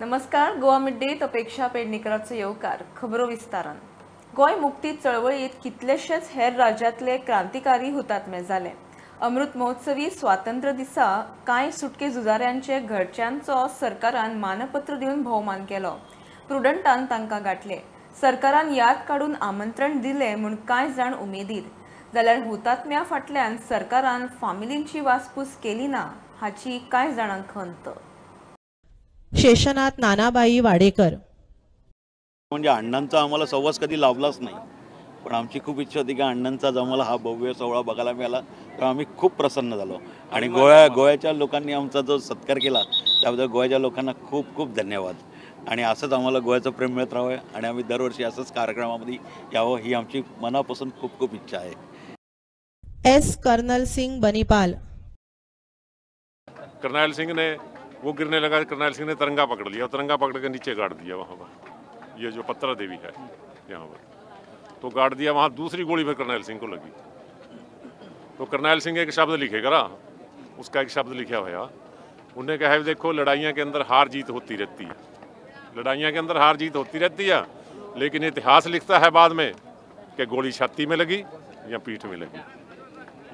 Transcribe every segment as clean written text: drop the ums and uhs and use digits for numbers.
नमस्कार. गोवा मिड्डेत अपेक्षा पेडणेकरांचो येवकार. खबरो विस्तारान. गोय मुक्ती चळवळीत कितलेशेच हेर राज्यांतले क्रांतिकारी हुतात्मे जाले. अमृत महोत्सवी स्वातंत्र्य दिसा कांय सुटके झुजाऱ्यांचे घरच्यांचो सरकारान मानपत्र दिवन भोवमान केलो. प्रुडंटान तांकां गाठले. सरकारान याद काडून आमंत्रण दिले म्हूण कांय जाण उमेदीर. जाल्यार हुतात्म्या फाटल्यान सरकारान फामिलींची वासपूस केली ना हाची कांय जाणांक खंत. शेषनाथ नानाबाई वाडेकर. म्हणजे अण्णांचा आम्हाला सहवास कधी लाभलाच नाही, पण आमची खूप इच्छा होती की अण्णांचा आम्हाला हा भव्य सोहळा बघायला मिळाला, तर आम्ही खूप प्रसन्न झालो. आणि गोव्याच्या लोकांनी आमचा जो सत्कार केला त्याबद्दल गोव्याच्या लोकांना खूप खूप धन्यवाद. आणि असंच आम्हाला गोव्याचं प्रेम मिळत राहावं आणि आम्ही दरवर्षी असंच कार्यक्रमामध्ये यावं ही आमची मनापासून खूप खूप इच्छा आहे. एस कर्नल सिंह बनीपाल. करनैल सिंह ने वो गिरने लगा, करनैल सिंह ने तिरंगा पकड़ लिया, तिरंगा पकड़ के नीचे गाड़ दिया वहाँ पर, ये जो पत्रा देवी है यहाँ पर, तो गाड़ दिया वहाँ. दूसरी गोली में करनैल सिंह को लगी, तो करनैल सिंह एक शब्द लिखेगा ना, उसका एक शब्द लिखा हुआ, उन्हें कहा है देखो लड़ाइयाँ के अंदर हार जीत होती रहती है, लड़ाइयाँ के अंदर हार जीत होती रहती है, लेकिन इतिहास लिखता है बाद में कि गोली छाती में लगी या पीठ में लगी.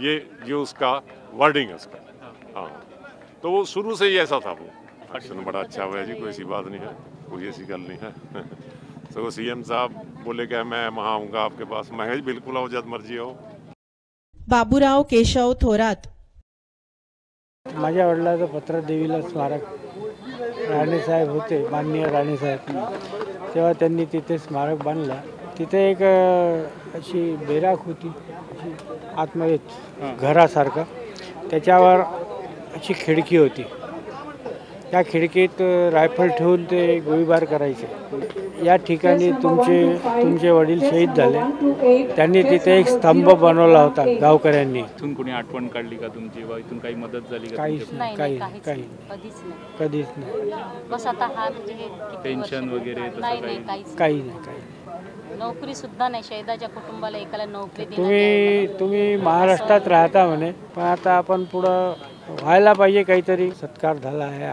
ये उसका वर्डिंग है उसका. हाँ, तो वो शुरू से ही ऐसा था. वो एक्शन बड़ा अच्छा हुआ जी, कोई ऐसी बात नहीं है, कोई ऐसी गल नहीं है. तो सीएम साहब बोले कि मैं वहाँ आऊँगा आपके पास. मैं बिल्कुल आओ, जब मर्जी हो. बाबूराव केशव थोरात. माझ्या वडिलाचं पत्र देवीला स्मारक राणेसाहेब होते, माननीय राणेसाहेब, तेव्हा त्यांनी तिथे स्मारक बांधलं. तिथे एक अशी बेराक होती, अशी आतमध्ये घरासारखं, त्याच्यावर अशी खिडकी होती. त्या खिडकीत रायफल ठेवून ते गोळीबार करायचे. या ठिकाणी तुमचे वडील शहीद झाले. त्यांनी तिथे एक स्तंभ बनवला होता गावकऱ्यांनी. इथून कोणी आठवण काढली का तुमची, वा इथून काही मदत झाली का? कधीच नाही. बस आता हा म्हणजे पेन्शन वगैरे तसं काही नाही. नोकरी सुद्धा नाही. शहीदाच्या कुटुंबाला एकाला नोकरी दिली. तुम्ही महाराष्ट्रात राहता म्हणे, पण आता आपण पुढं व्हायला पाहिजे काहीतरी. सत्कार झाला आहे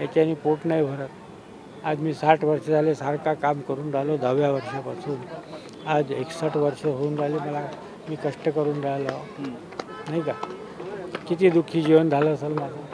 याच्याने पोट नाही भरत. आज मी 60 वर्ष झाले सारखा काम करून राहिलो, 10व्या वर्षापासून. आज 61 वर्ष होऊन राहिले मला. मी कष्ट करून राहिलो नाही का. किती दुःखी जीवन झालं असेल माझं.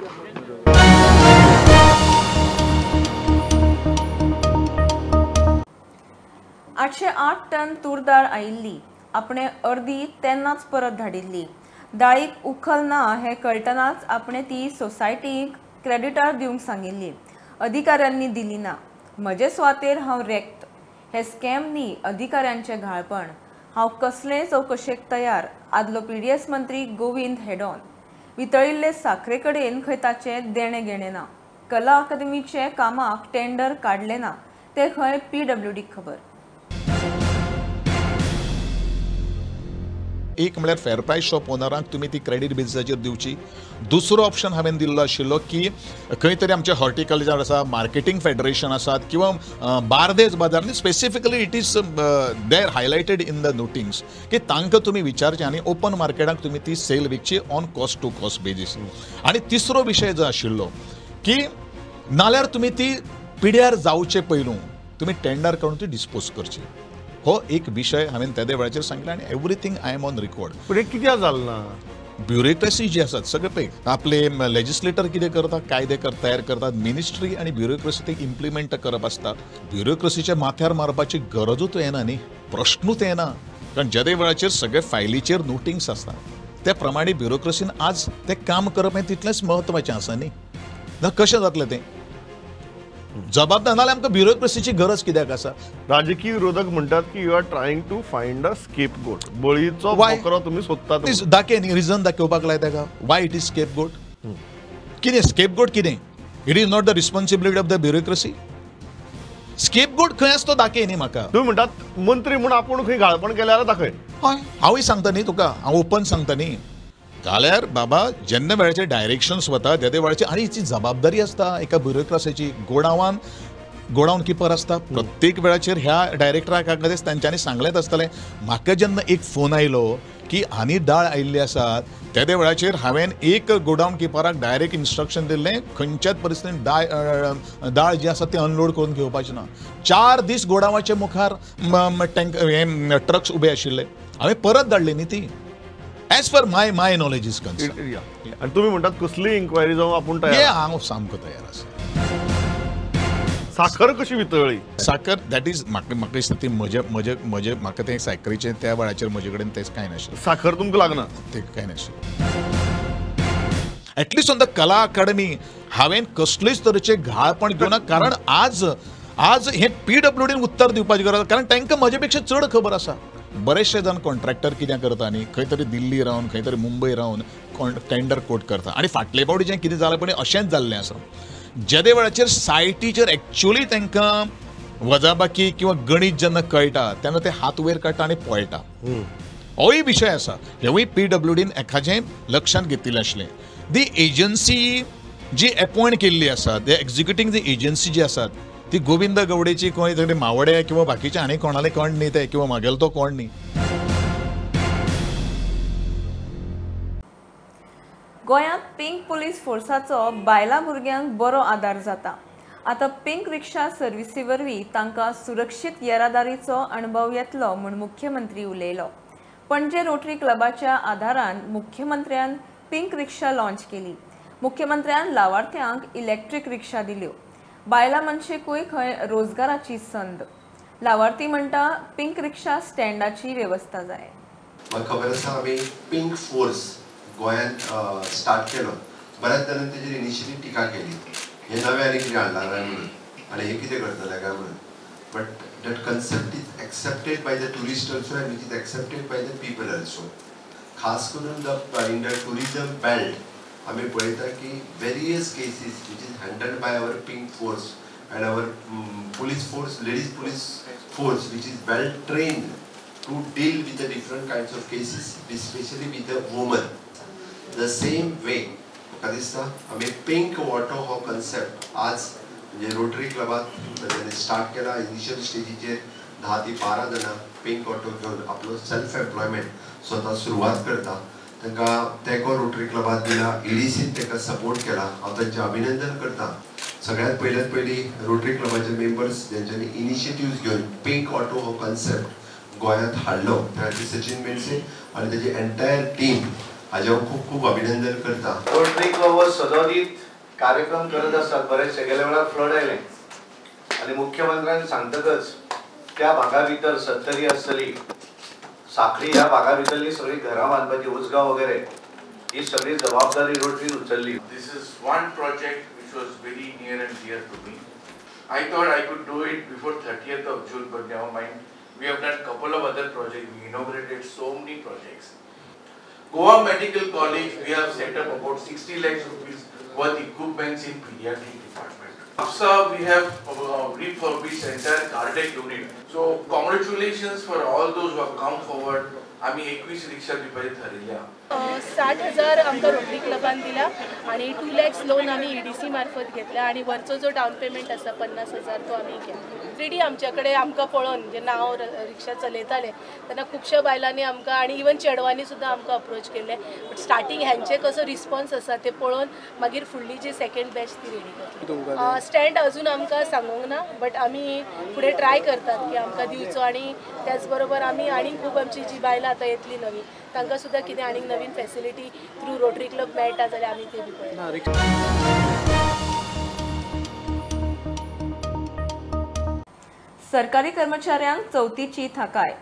808 टन तूर दाळ आयिल्ली. आपणे अर्दी तेन्नाच परत धाडिल्ली. दाळीक उखल ना हे कळटनाच आपणे ती सोसायटीक क्रेडिटार दिवंक सांगिल्ली. अधिकाऱ्यांनी दिली ना. म्हजे सुवातेर हांव रेक्त. हे स्कॅम न्ही, अधिकाऱ्यांचे घाळपण. हांव कसलेय चवकशेक तयार. आदलो PDS मंत्री गोविंद हेडॉन. वितळिल्ले साखरे कडेन खंय ताचे देणे घेणे ना. कला अकादमीचे कामाक टेंडर काडले ना, ते खंय PWDक खबर. एक म्हळ्यार फेर प्रायस शॉप ओनरांक तुमी ती क्रेडीट बेसिसाचेर दिवची. दुसरो ऑप्शन हांवें दिल्लो आशिल्लो की खंय तरी आमचे हॉर्टिकल्चर आसा, मार्केटिंग फेडरेशन आसात, किंवा बार्देस बाजार, specifically it is there highlighted in the notings की तांकां तुमी विचारचे आनी ओपन मार्केटाक तुमी ती सेल विकची on cost to cost basis. आनी तिसरो विशय जो आशिल्लो की नाल्यार तुमी ती पिड्यार जावचे पयलू तुमी टेंडर करून ती डिस्पोज करची. हो एक विशय हांवें त्या वेळाचेर सांगला आनी everything I am on record. पण कित्याक जालें ना. ब्युरोक्रेसी जी आसात सगळे पळय, आपले लेजिस्लेटर कितें करतात, कायदे तयार करतात, मिनिस्ट्री आनी ब्युरोक्रेसी ते इम्प्लिमेंट करप आसता. ब्युरोक्रेसीच्या माथ्यार मारपाची गरजूच येना न्ही, प्रश्नूच येना. कारण ज्या वेळाचेर सगळे फायलीचेर नोटिंग्स आसतात त्या प्रमाणे ब्युरोक्रेसीन आज तें काम करप हें तितलेंच म्हत्वाचें आसा न्ही. कशें जातलें तें जबाबदार नाल्यार आमकां ब्युरोक्रेसीची गरज कित्याक आसा. राजकीय विरोधक म्हणटात की you are trying to find a scapegoat. बळीचो बोकरो तुमी सोदतात. दाखय न्ही, रिजन दाखोवपाक लाय ताका. Why it is scapegoat. कितें स्केपगोट कितें? It is not the responsibility of the bureaucracy. Scapegoat खंय आसा तो दाखय न्ही म्हाका. तुम्ही म्हणटात मंत्री म्हूण आपूण खंय घाळपण केलें जाल्यार दाखय. हय, हांवूय सांगता न्ही तुका, हांव ओपन सांगता न्ही. जाल्यार बाबा जेन्ना वेळाचे डायरेक्शन्स वता त्या वेळाचे आनी हिची जबाबदारी आसता एका ब्युरोक्रेसीची. गोडावन किपर आसता प्रत्येक वेळाचेर. ह्या डायरेक्टराक तांच्यांनी सांगलेंच आसतलें. म्हाका जेन्ना एक फोन आयलो की आनी दाळ आयिल्ली आसात त्या वेळाचेर हांवें एक गोडाऊन किपराक डायरेक्ट इन्स्ट्रक्शन दिल्लें खंयच्याच परिस्थितीन दाळ जी आसा ती अनलोड करून घेवपाची ना. 4 दीस गोडावाच्या मुखार ट्रक्स उबे आशिल्ले. हांवें परत धाडली न्ही ती. As per my knowledge is concern. आणि तुम्ही म्हणतात कसली इन्क्वायरी जावं आपण तयार. हांव सामको तयार आसा. साखर कशी वितळ्ळी. साखर दॅट इज म्हाका दिसता ती म्हाका तें साखरेचें त्या वेळाचेर म्हजे कडेन तेच कांय नाशिल्लें. साखर तुमकां लागना. ते कांय नाशिल्लें. एटलिस्ट ऑन द कला अकादमी हांवें कसलेच तरेचे घाळपण घेवना. कारण आज हे PWDन उत्तर दिवपाची गरज. कारण तांकां म्हजे पेक्षा चड खबर आसा. बरेचशे जाण कॉन्ट्रॅक्टर कितें करता न्ही, खंय तरी दिल्ली रावन खंय तरी मुंबय रावन टेंडर कोट करता. आनी फाटले फावटी जें कितें जालें पळय अशेंच जाल्लें आसा. ज्या वेळाचेर सायटीचेर एक्चुअली तांकां वजाबाकी किंवा गणीत जेन्ना कळटा तेन्ना ते हात वयर काडटा आनी पळयटा. होय विशय आसा. हेवूय PWDन एखादें लक्षांत घेतिल्लें आसलें. दी एजन्सी जी अपॉयंट केल्ली आसा, दी एक्झिक्युटींग दी एजन्सी जी आसात ती गोविंद गवडेची कोण तरी मावडे किंवा बाकीचे आनी कोणाले कोण न्ही ते किंवा म्हागेलो तो कोण न्ही. गोंयांत पिंक पुलीस फोर्साचो बायलां भुरग्यांक बरो आदार जाता. आतां पिंक रिक्षा सर्विसी वरवीं तांकां सुरक्षीत येरादारीचो अणभव येतलो म्हूण मुख्यमंत्री उलयलो. पणजे रोटरी क्लबाच्या आदारान मुख्यमंत्र्यान पिंक रिक्षा लॉन्च केली. मुख्यमंत्र्यान लावार्थ्यांक इलेक्ट्रीक रिक्षा दिल्यो. बायलां मनशेकूय खंय रोजगाराची संद. लावार्थी म्हणटा पिंक रिक्षा स्टँडाची वेवस्था जाय. म्हाका खबर आसा आमी पिंक फोर्स गोंयांत स्टार्ट केलो. बऱ्याच जाणांनी तेजेर इनिशियली टिका केली, हे नव्यान कितें हाडला काय म्हणून आनी हे कितें करतले काय म्हणून. But that concept is accepted by the tourist also and which is accepted by the people also. खास करून इन द टुरिजम बेल्ट आमी पळयता की various cases which is handled by our pink force and our police force, ladies police force which is well trained to deal with the different kinds of cases, specially with the women. The same way म्हाका दिसता आमी pink auto हो concept आज म्हणजे rotary क्लबात start केला. Initial स्टेजीचेर 10 ते 12 जाणां pink auto घेवन आपलो सेल्फ एम्प्लॉयमेंट स्वता सुरवात करता. तांकां तेको रोटरी क्लबात दिला. EDCन ताका सपोर्ट केला. हांव तांचें अभिनंदन करता. सगळ्यात पयली रोटरी क्लबाचे मेंबर्स जेंच्यांनी इनिशिएटिव्स घेवन पिंक ऑटो हो कन्सेप्ट गोंयांत हाडलो ते सचिन मेंडसे आनी तेजी एंटायर टीम हाजे हांव खूब खूब अभिनंदन करता. रोटरी क्लब सदोदीत कार्यक्रम करत आसतात. बरेचशे गेल्या वेळार फ्लड आयले आनी मुख्यमंत्र्यान सांगतकच त्या भागा भितर 70 आसतली साखळी ह्या भागा भितरली सगळी घरां बांदपाची उजगांव वगैरे ही सगळी जबाबदारी रोटरीन उचलली. This is one project which was very near and dear to me. I thought I could do it before 30th of June, but never mind. We have done couple of other projects. We inaugurated so many projects. Goa Medical College, we have set up about 60 lakhs rupees worth equipments in pediatric department. AFSA, we have refurbished entire cardiac unit. So congratulations for all those who have come forward. आम्ही 21 रिक्षा दिवपाची ठरयल्या. 60,000 आमकां rotary क्लबान दिला आणि 2 lakhs loan आम्ही EDC मार्फत घेतला आणि वरचो जो डाऊन पेमेंट आसा 50,000 तो आम्ही केला. ऑलरेडी आमच्याकडे आमकां पळोवन जेन्ना हांव रिक्षा चलयतालें तेन्ना खुबश्या बायलांनी आमकां आणि इवन चेडवांनी सुद्दां आमकां अप्रोच केले. बट स्टार्टींग हेंचे कसो रिस्पॉन्स आसा ते पळोवन मागीर फुडली जी सेकंड बॅच ती रेडी करतली. स्टँड अजून आमकां सांगूंक ना, बट आमी फुडें ट्राय करतात की आमकां दिवचो आणि त्याच बरोबर आमी आनीक खूब आमची जी बायलां आतां येतली नवी तांकां सुद्दां कितें आनीक नवीन फॅसिलिटी थ्रू रोटरी क्लब मेळटा जाल्यार आमी ते बी पळयता. सरकारी कर्मचाऱ्यांक चवथीची थाकाय.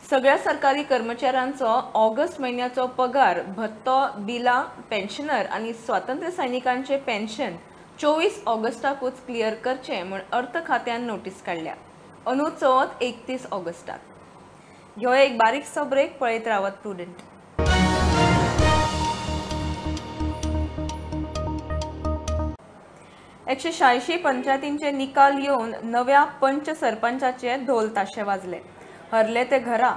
सगळ्या सरकारी कर्मचाऱ्यांचो ऑगस्ट म्हयन्याचो पगार, भत्तो, बिलां, पेन्शनर आनी स्वातंत्र्य सैनिकांचे पेन्शन 24 ऑगस्टाकूच क्लियर करचे म्हूण अर्थ खात्यान नोटीस काडल्या. अंदू चवथ 31 ऑगस्टाक. ह्यो एक बारीकसो ब्रेक. पळयत रावत प्रुडंट. एकशे 86 पंचायतींचे निकाल येवन नव्या पंच सरपंचाचे ढोल ताशे वाजले. हरले ते घरा.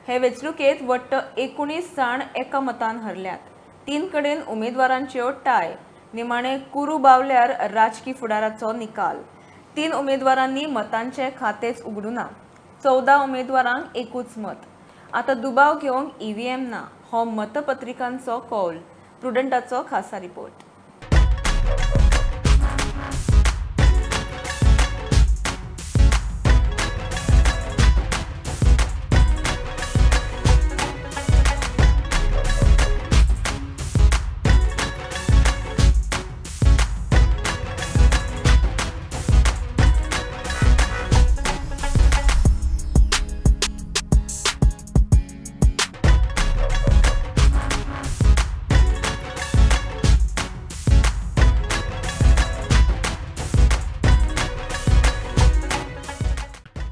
हे वेंचणुकेत वट्ट 19 जाण एका मतान हरल्यात. 3 कडेन उमेदवारांच्यो टाय. निमाणे कुरू बावल्यार राजकी फुडाराचो निकाल. 3 उमेदवारांनी मतांचे खातेच उगडूना. 14 उमेदवारांक एकूच मत. आता दुबाव घेवंक EVM ना. हो मतपत्रिकांचो कौल. प्रुडंटाचो खासा रिपोर्ट.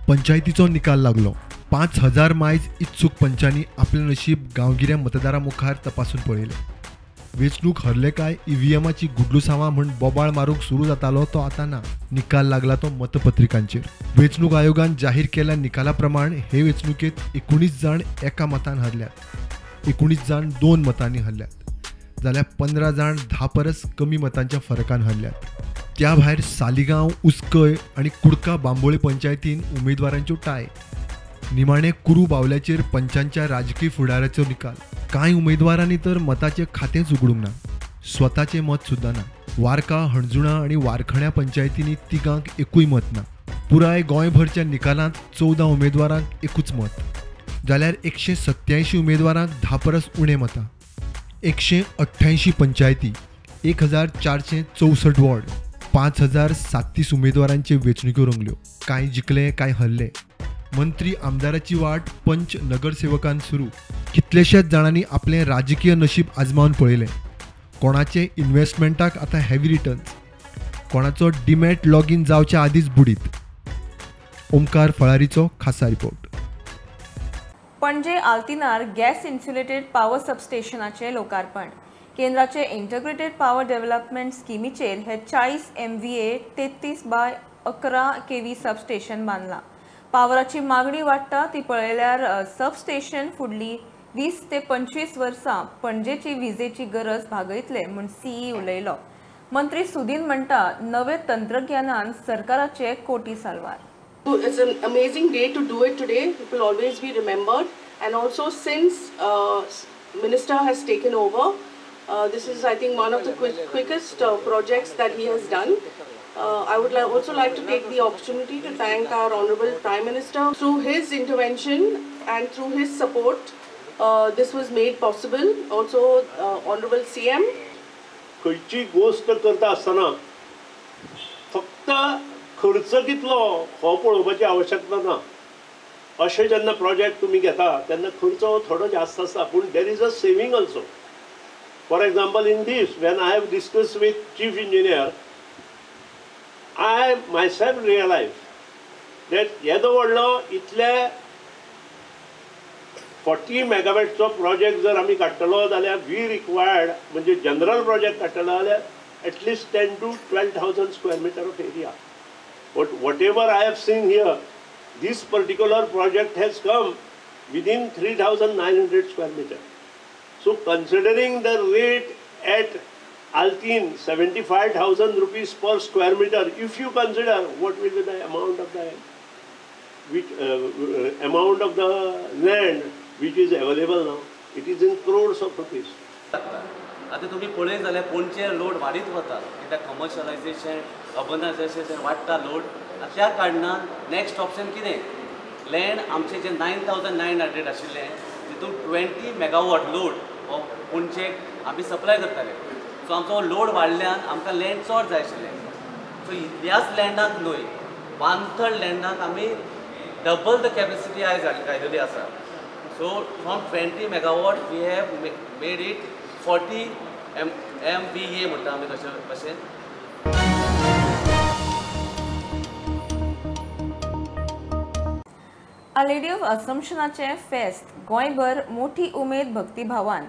पंचायतीचो निकाल लागलो. 5000 मायज इत्सूक पंचांनी आपलें नशीब गांवगिऱ्या मतदारां मुखार तपासून पळयलें. वेंचणूक हरले काय ईव्हीएमाची गुडलुसांवां म्हूण बोबाळ मारूंक सुरू जातालो तो आतां ना. निकाल लागला तो मतपत्रिकांचेर. वेंचणूक आयोगान जाहीर केल्या निकाला प्रमाण हे वेंचणुकेंत 19 जाण एका मतान हरल्यात, 19 जाण 2 मतांनी हरल्यात, जाल्यार 15 जाण 10 परस कमी मतांच्या फरकान हरल्यात. त्या भायर सालिगांव, उस्कय आनी कुडका बांबोळे पंचायतीन उमेदवारांच्यो टाय. निमाणे कुरू बावल्याचेर पंचांच्या राजकीय फुडाऱ्याचो निकाल. कांय उमेदवारांनी तर मताचें खातेंच उगडूंक ना, स्वताचें मत सुद्दां ना. वारका, हणजुणा आनी वारखण्या पंचायतींनी तिगांक एकूय मत ना. पुराय गोंयभरच्या निकालांत 14 उमेदवारांक एकूच मत, जाल्यार 187 उमेदवारांक 10 परस उणें मतां. 188 पंचायती, 1464 वॉर्ड, 5037 उमेदवारांचे वेंचणुको रंगल्यो. कांय जिखले, कांय हरले. मंत्री आमदाराची वाट पंच नगरसेवकान सुरू. कितलेशेच जाणांनी आपलें राजकीय नशीब आजमावन पळयलें. कोणाचे इन्व्हेस्टमेंटाक आतां हेवी रिटर्न्स, कोणाचो डिमॅट लॉगीन जावच्या आदींच बुडीत. ओमकार फळारीचो खासा रिपोर्ट. पणजे आल्तिनार गॅस इन्सुलेटेड पॉवर सबस्टेशनाचे लोकार्पण. केंद्राचे इंटग्रेटेड पॉवर डेव्हलपमेंट स्किमीचेर हे 40 MVA 33/11 kV सबस्टेशन बांदला. पावराची मागणी वाडटा ती पळयल्यार सबस्टेशन फुडली 20 ते 25 वर्सां पणजेची विजेची गरज भागयतले म्हूण CE उलयलो. मंत्री सुदीन म्हणटा नवे तंत्रज्ञानान सरकाराचे कोटी सालवार. It's an amazing day to do it today. It will always be remembered. And also since Minister has taken over, this is I think one of the quickest projects that he has done. I would also like to take the opportunity to thank our Honorable Prime Minister. Through his intervention and through his support, this was made possible. Also, Honorable CM. खंयची गोष्ट करता आसतना फक्त खर्च कितलो हो पळोवपाची आवश्यकता ना. अशें जेन्ना प्रोजेक्ट तुमी घेता तेन्ना खर्च हो थोडो जास्त आसता, पूण there is a saving also. For example in this when I have discuss with chief engineer, I myself realized that येदो व्हडलो इतले 40 मेगावॅटचो प्रोजेक्ट जर आमी काडटलो जाल्यार वी रिक्वायर्ड म्हणजे जनरल प्रोजेक्ट काडटलो जाल्यार at least 10 to 12,000 square meter of area. But whatever I have seen here, this particular project has come within 3,900 square meter. So considering the rate at Altin 75,000 rupees per square meter, if you consider what will be the amount of the land which is available now, it is in crores of rupees. आता तुम्ही पळय जाल्यार पणजे load वाडीत वता, कित्याक कमर्शलायझेशन, urbanisation वाडटा load. त्या कारणान नेक्स्ट ऑप्शन कितें, लँड आमचे जे 9,900 आशिल्लें तितून 20 मेगावॉट लोड हो पणजेक आमी सप्लाय करताले. सो आमचो लोड वाडल्यान आमकां लँड चड जाय आशिल्लें. सो ह्याच लँडाक न्हय, 1/3 लँडाक आमी डबल द कॅपेसिटी आयज घायलेली आसा. So from 20 megawatt we have made it 40 MVA म्हणटा आमी तशें. A Lady of Assumptionaचे फेस्त गोंयभर मोठी उमेद भक्तिभावान.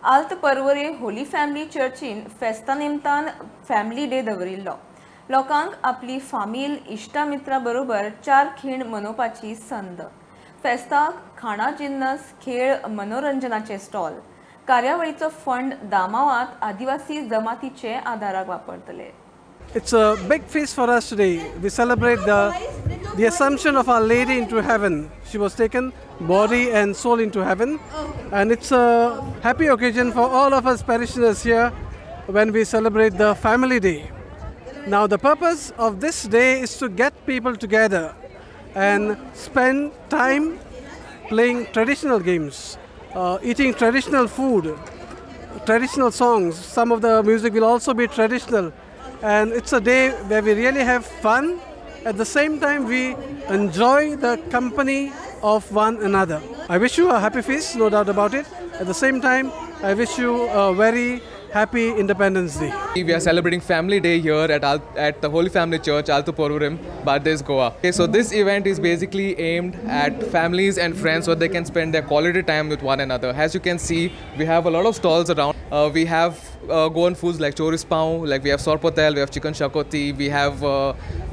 आल्त परवरे होली फॅमिली चर्चीन फेस्ता निमतान फॅमिली डे दवरिल्लो. लोकांक आपली फामील इश्टा मित्रां बरोबर 4 खीण मनोवपाची संद. फेस्ताक खाणा जिन्नस, खेळ, मनोरंजनाचे स्टॉल. कार्यावळीचो फंड दामावात आदिवासी जमातीचे आदाराक वापरतले. It's a big feast for us today. We celebrate the the Assumption of Our Lady into heaven. She was taken body and soul into heaven, and it's a happy occasion for all of us parishioners here when we celebrate the Family Day. Now the purpose of this day is to get people together and spend time playing traditional games, eating traditional food, traditional songs. Some of the music will also be traditional, and it's a day where we really have fun. At the same time, we enjoy the company of one another. I wish you a happy feast, no doubt about it. At the same time, I wish you a very happy Independence Day. We are celebrating Family Day here at the Holy Family Church, Alto Porvorim, Bardes, Goa. Okay, so this event is basically aimed at families and friends so they can spend their quality time with one another. As you can see, we have a lot of stalls around. We have Goan foods like choris pao, like we have sorpotel, we have chicken shakoti, we have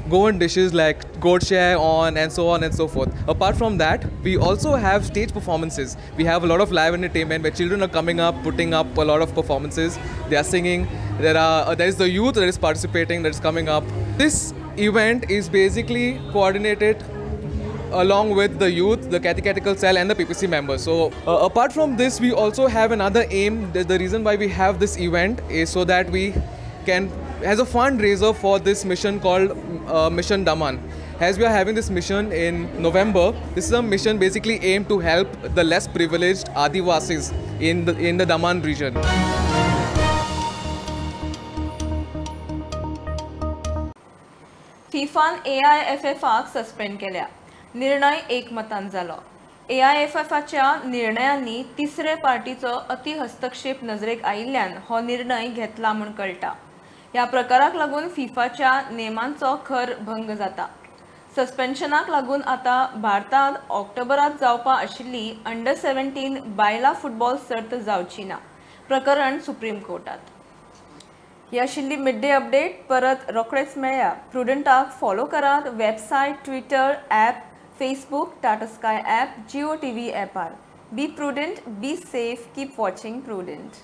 Goan dishes like goat share on and so forth. Apart from that, we also have stage performances. We have a lot of live entertainment where children are coming up, putting up a lot of performances. They are singing. There is the youth that is participating, that is coming up. This event is basically coordinated along with the youth, the catechetical cell and the PPC members. So apart from this, we also have another aim. The reason why we have this event is so that we can, as a fundraiser for this mission called Mission Daman. As we are having this mission in November, this is a mission basically aimed to help the less privileged Adivasis in the Daman region. फिफान AIFFक suspend केल्या. निर्णय एकमतान जालो. AIFFच्या निर्णयांनी तिसरे पार्टीचो अति हस्तक्षेप नजरेक आयिल्ल्यान हो निर्णय घेतला म्हूण कळटा. ह्या प्रकाराक लागून फिफाच्या नेमांचो खर भंग जाता. सस्पेन्शनाक लागून आता भारतांत ऑक्टोबरात जावपा आशिल्ली अंडर-17 बायला फुटबॉल सर्त जावची ना. प्रकरण सुप्रीम कोर्टात. ही आशिल्ली मिड डे अपडेट. परत रोखडेच मेळया. प्रुडंटाक फॉलो करात. Website, Twitter, app, Facebook, Tata Sky app, Jio TV ॲपार. Be Prudent, be safe, keep watching prudent.